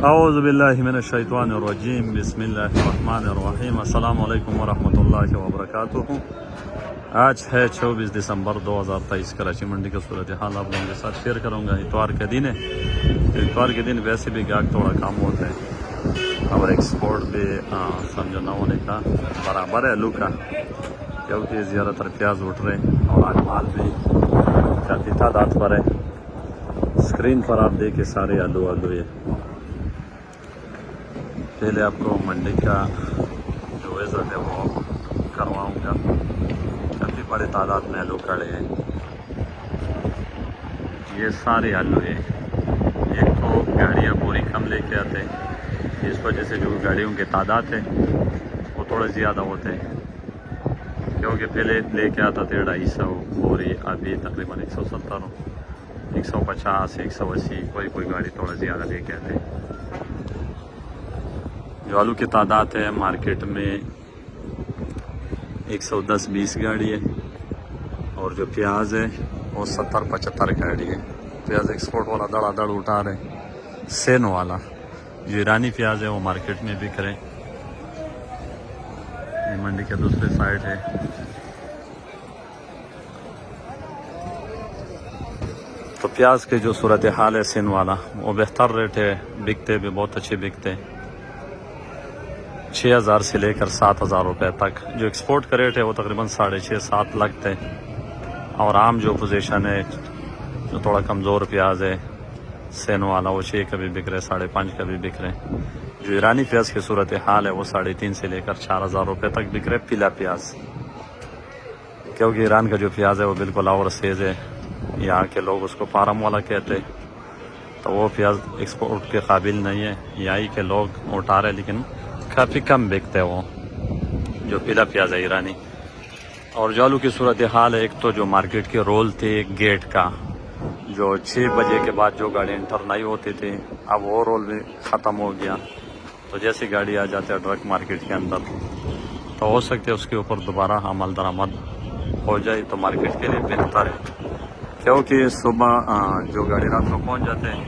اعوذ باللہ من الشیطان الرجیم، بسم اللہ الرحمن الرحیم۔ السلام علیکم ورحمۃ اللہ وبرکاتہ۔ آج ہے 24 دسمبر 2023۔ کراچی منڈی کا صورتحال آپ لوگوں کے ساتھ شیئر کروں گا۔ اتوار کے دن ہے، تو اتوار کے دن ویسے بھی گاہک تھوڑا کام ہوتا ہے اور ایکسپورٹ بھی سمجھو نہ ہونے کا برابر ہے آلو کا، کیونکہ زیادہ تر پیاز اٹھ رہے ہیں اور آج مال بھی کافی تعداد پر ہے۔ اسکرین پر آپ دیکھیں سارے آلو ہے۔ پہلے آپ کو منڈی کا جو وزٹ ہے وہ کرواؤں گا۔ کافی بڑے تعداد میں آلو کھڑے ہیں، یہ سارے آلو ہیں۔ ایک تو گاڑیاں پوری کم لے کے آتے ہیں، اس وجہ سے جو گاڑیوں کی تعداد ہے وہ تھوڑے زیادہ ہوتے ہیں، کیونکہ پہلے لے کے آتا تھے 250 بوری، ابھی تقریباً 170 150 180 کوئی گاڑی تھوڑا زیادہ لے کے آتے ہیں۔ جو آلو کی تعداد ہے مارکیٹ میں 110-20 گاڑی ہے، اور جو پیاز ہے وہ 70-75 گاڑی ہے۔ پیاز ایکسپورٹ والا دڑا دڑ اٹھا رہے، سین والا جو ایرانی پیاز ہے وہ مارکیٹ میں بک رہے۔ یہ منڈی کے دوسرے سائڈ ہے۔ تو پیاز کے جو صورتحال ہے سین والا وہ بہتر ریٹ ہے، بکتے بھی بہت اچھے بکتے، 6000 سے لے کر 7000 روپے تک۔ جو ایکسپورٹ کا ریٹ ہے وہ تقریباً 6.5-7 لگتے، اور عام جو پوزیشن ہے جو تھوڑا کمزور پیاز ہے سین والا وہ 6 کا بھی بک رہے، 5.5 کا بھی بک رہے۔ جو ایرانی پیاز کی صورتحال ہے وہ 3.5 سے لے کر 4000 روپے تک بک رہے پیلا پیاز، کیونکہ ایران کا جو پیاز ہے وہ بالکل اور سیز ہے، یہاں کے لوگ اس کو پارم والا کہتے، تو وہ پیاز ایکسپورٹ کے قابل نہیں ہے۔ یہاں کے لوگ اٹھا رہے لیکن کافی کم بکتے وہ جو پیلا پیاز ہے ایرانی۔ اور جو آلو کی صورتحال ہے، ایک تو جو مارکیٹ کے رول تھے گیٹ کا، جو 6 بجے کے بعد جو گاڑی انٹر نہیں ہوتی تھی، اب وہ رول بھی ختم ہو گیا۔ تو جیسی گاڑی آ جاتے ہے ٹرک مارکیٹ کے اندر، تو ہو سکتے اس کے اوپر دوبارہ عمل درآمد ہو جائے تو مارکیٹ کے لیے بہتر ہے، کیونکہ صبح جو گاڑی رات کو پہنچ جاتے ہیں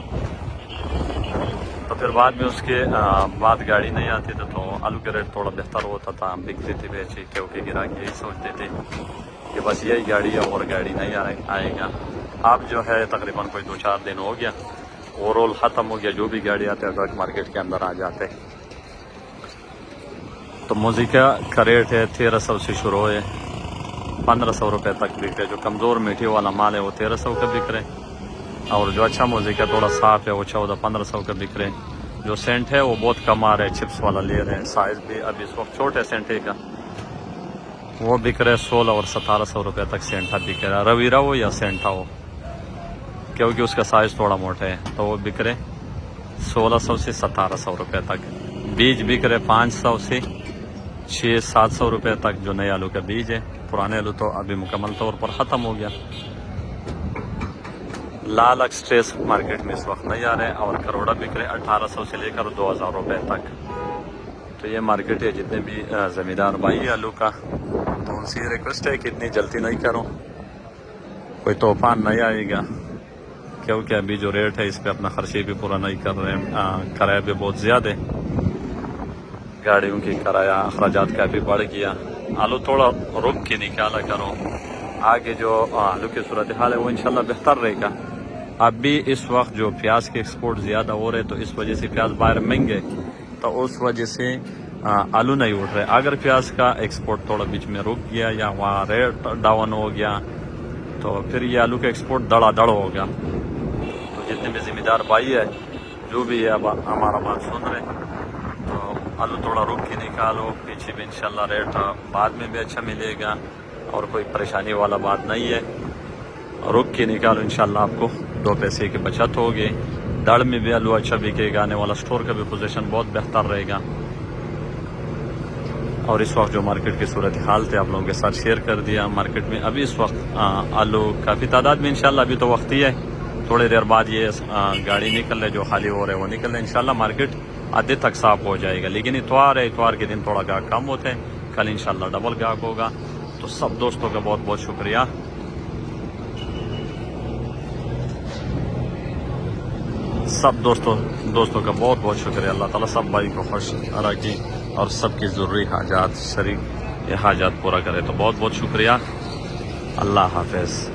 تو پھر بعد میں اس کے بعد گاڑی نہیں آتی تھی، تو آلو کے ریٹ تھوڑا بہتر ہوتا تھا، بکتی تھی بیچی، کیونکہ گراہک یہی سوچتے تھے کہ بس یہی گاڑی ہے اور گاڑی نہیں آئے گا۔ اب جو ہے تقریباً کوئی 2-4 دن ہو گیا، وہ رول ختم ہو گیا، جو بھی گاڑی آتے ہیں ٹرک مارکیٹ کے اندر آ جاتے۔ تو موزیکا کا ریٹ ہے 1300 سے شروع ہے، 1500 روپے تک بک رہے۔ جو کمزور میٹھی والا مال ہے وہ 1300 کا بک رہے، اور جو اچھا موزیکا تھوڑا صاف ہے وہ 1400-1500 کا بک رہے۔ جو سینٹ ہے وہ بہت کم آ رہے، چپس والا لے رہے ہیں، سائز بھی ابھی اس وقت چھوٹے سینٹے کا، وہ بک رہے 1600 اور 1700 روپے تک سینٹا بک رہا، رویرا ہو یا سینٹا ہو، کیونکہ اس کا سائز تھوڑا موٹا ہے، تو وہ بک رہے 1600 سے 1700 روپے تک۔ بیج بک رہے 500 سے 600-700 روپے تک، جو نئے آلو کا بیج ہے۔ پرانے آلو تو ابھی مکمل طور پر ختم ہو گیا۔ لال ایکسپریس مارکیٹ میں اس وقت نہیں آ رہے، اور کروڑا بک رہے 1800 سے لے کر 2000 روپے تک۔ تو یہ مارکیٹ ہے، جتنے بھی زمیندار بھائی آلو کا، تو ان سے ریکویسٹ ہے کہ اتنی جلدی نہیں کرو، کوئی طوفان نہیں آئے گا، کیونکہ ابھی جو ریٹ ہے اس پہ اپنا خرچے بھی پورا نہیں کر رہے ہیں، کرایہ بھی بہت زیادہ ہے، گاڑیوں کی کرایہ اخراجات کافی بڑھ گیا۔ آلو تھوڑا رک کے نکالا کرو، آگے جو آلو کی صورتحال ہے وہ انشاءاللہ بہتر رہے گا۔ اب بھی اس وقت جو پیاز کے ایکسپورٹ زیادہ ہو رہے، تو اس وجہ سے پیاز باہر مہنگے، تو اس وجہ سے آلو نہیں اٹھ رہے۔ اگر پیاز کا ایکسپورٹ تھوڑا بیچ میں رک گیا یا وہاں ریٹ ڈاؤن ہو گیا، تو پھر یہ آلو کا ایکسپورٹ دڑا دڑ ہوگا۔ تو جتنے بھی ذمہ دار بھائی ہے، جو بھی ہے اب ہمارا بات سن رہے، تو آلو تھوڑا رک کے نکالو، پیچھے بھی انشاءاللہ ریٹ بعد میں بھی اچھا ملے گا، اور کوئی پریشانی والا بات نہیں ہے۔ رک کے نکالو، انشاءاللہ آپ کو 2 پیسے کی بچت ہوگی۔ دڑ میں بھی آلو اچھا بکے گا، آنے والا سٹور کا بھی پوزیشن بہت بہتر رہے گا۔ اور اس وقت جو مارکیٹ کی صورتحال تھے آپ لوگوں کے ساتھ شیئر کر دیا۔ مارکیٹ میں ابھی اس وقت آلو کافی تعداد میں انشاءاللہ ابھی تو وقت ہی ہے، تھوڑی دیر بعد یہ گاڑی نکل رہے، جو خالی ہو رہے وہ نکل رہے، انشاءاللہ مارکیٹ آدھے تک صاف ہو جائے گا۔ لیکن اتوار ہے، اتوار کے دن تھوڑا گاہک کم ہوتے ہیں، کل انشاءاللہ ڈبل گاہک ہوگا۔ تو سب دوستوں کا بہت بہت شکریہ۔ سب دوستوں کا بہت بہت شکریہ. اللہ تعالیٰ سب بھائی کو خوش رکھے اور سب کی ضروری حاجات شریک حاجات پورا کرے. تو بہت بہت شکریہ. اللہ حافظ.